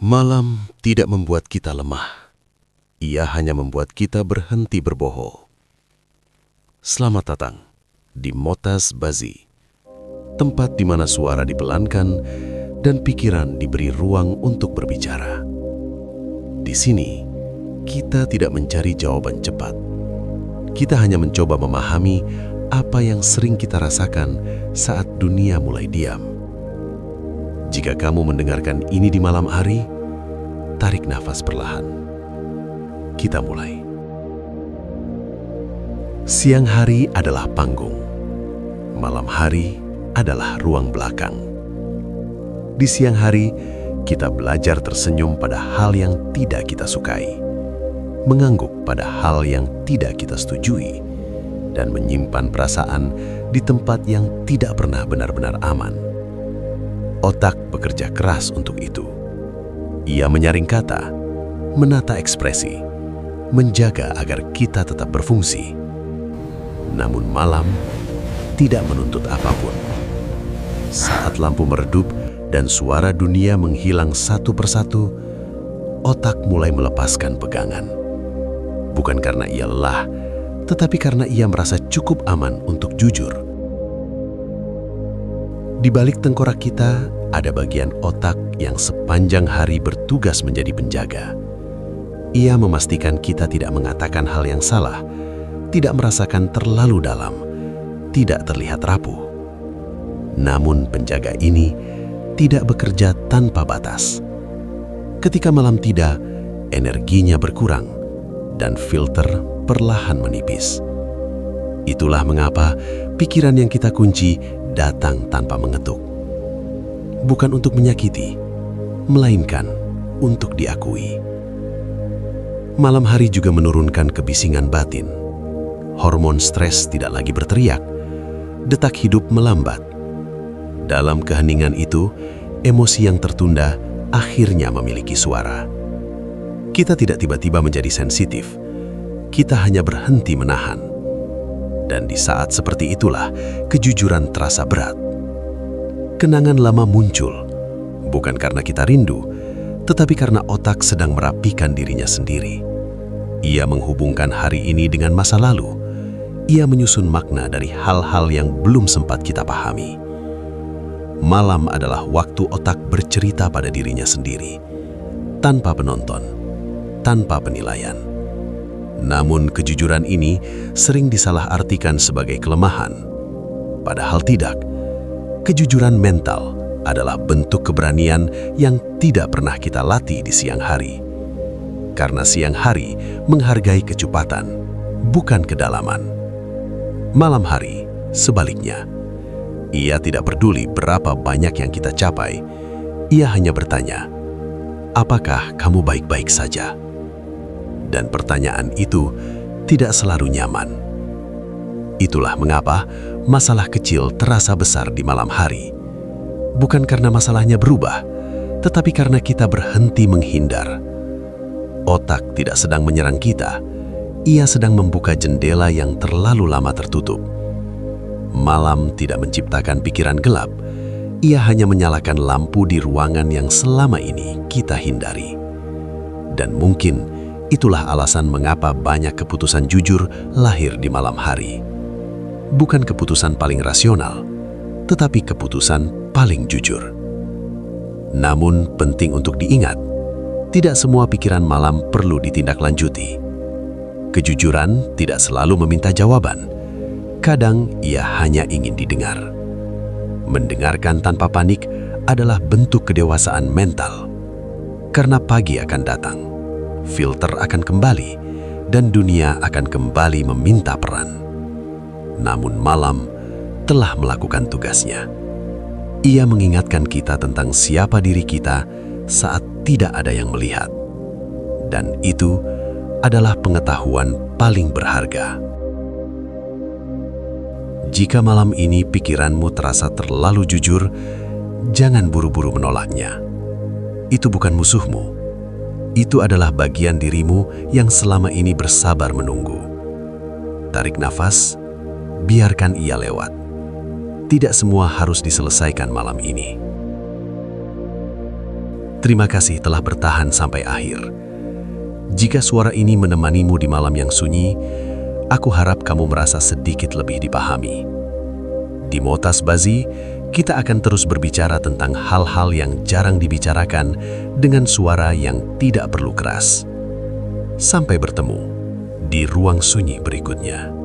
Malam tidak membuat kita lemah. Ia hanya membuat kita berhenti berbohong. Selamat datang di Motas Bazi, tempat di mana suara dipelankan dan pikiran diberi ruang untuk berbicara. Di sini, kita tidak mencari jawaban cepat. Kita hanya mencoba memahami apa yang sering kita rasakan saat dunia mulai diam. Jika kamu mendengarkan ini di malam hari, tarik nafas perlahan. Kita mulai. Siang hari adalah panggung. Malam hari adalah ruang belakang. Di siang hari, kita belajar tersenyum pada hal yang tidak kita sukai, mengangguk pada hal yang tidak kita setujui, dan menyimpan perasaan di tempat yang tidak pernah benar-benar aman. Otak bekerja keras untuk itu. Ia menyaring kata, menata ekspresi, menjaga agar kita tetap berfungsi. Namun malam tidak menuntut apapun. Saat lampu meredup dan suara dunia menghilang satu persatu, otak mulai melepaskan pegangan. Bukan karena ia lelah, tetapi karena ia merasa cukup aman untuk jujur. Di balik tengkorak kita, ada bagian otak yang sepanjang hari bertugas menjadi penjaga. Ia memastikan kita tidak mengatakan hal yang salah, tidak merasakan terlalu dalam, tidak terlihat rapuh. Namun penjaga ini tidak bekerja tanpa batas. Ketika malam tiba, energinya berkurang dan filter perlahan menipis. Itulah mengapa pikiran yang kita kunci datang tanpa mengetuk. Bukan untuk menyakiti, melainkan untuk diakui. Malam hari juga menurunkan kebisingan batin. Hormon stres tidak lagi berteriak. Detak hidup melambat. Dalam keheningan itu, emosi yang tertunda akhirnya memiliki suara. Kita tidak tiba-tiba menjadi sensitif. Kita hanya berhenti menahan. Dan di saat seperti itulah, kejujuran terasa berat. Kenangan lama muncul, bukan karena kita rindu, tetapi karena otak sedang merapikan dirinya sendiri. Ia menghubungkan hari ini dengan masa lalu. Ia menyusun makna dari hal-hal yang belum sempat kita pahami. Malam adalah waktu otak bercerita pada dirinya sendiri, tanpa penonton, tanpa penilaian. Namun kejujuran ini sering disalahartikan sebagai kelemahan. Padahal tidak. Kejujuran mental adalah bentuk keberanian yang tidak pernah kita latih di siang hari. Karena siang hari menghargai kecepatan, bukan kedalaman. Malam hari, sebaliknya. Ia tidak peduli berapa banyak yang kita capai. Ia hanya bertanya, apakah kamu baik-baik saja? Dan pertanyaan itu tidak selalu nyaman. Itulah mengapa masalah kecil terasa besar di malam hari. Bukan karena masalahnya berubah, tetapi karena kita berhenti menghindar. Otak tidak sedang menyerang kita, ia sedang membuka jendela yang terlalu lama tertutup. Malam tidak menciptakan pikiran gelap, ia hanya menyalakan lampu di ruangan yang selama ini kita hindari. Dan mungkin itulah alasan mengapa banyak keputusan jujur lahir di malam hari. Bukan keputusan paling rasional, tetapi keputusan paling jujur. Namun penting untuk diingat, tidak semua pikiran malam perlu ditindaklanjuti. Kejujuran tidak selalu meminta jawaban. Kadang ia hanya ingin didengar. Mendengarkan tanpa panik adalah bentuk kedewasaan mental. Karena pagi akan datang, filter akan kembali, dan dunia akan kembali meminta peran. Namun malam telah melakukan tugasnya. Ia mengingatkan kita tentang siapa diri kita saat tidak ada yang melihat. Dan itu adalah pengetahuan paling berharga. Jika malam ini pikiranmu terasa terlalu jujur, jangan buru-buru menolaknya. Itu bukan musuhmu. Itu adalah bagian dirimu yang selama ini bersabar menunggu. Tarik nafas, biarkan ia lewat. Tidak semua harus diselesaikan malam ini. Terima kasih telah bertahan sampai akhir. Jika suara ini menemanimu di malam yang sunyi, aku harap kamu merasa sedikit lebih dipahami. Di Motas Bazi, kita akan terus berbicara tentang hal-hal yang jarang dibicarakan dengan suara yang tidak perlu keras. Sampai bertemu di ruang sunyi berikutnya.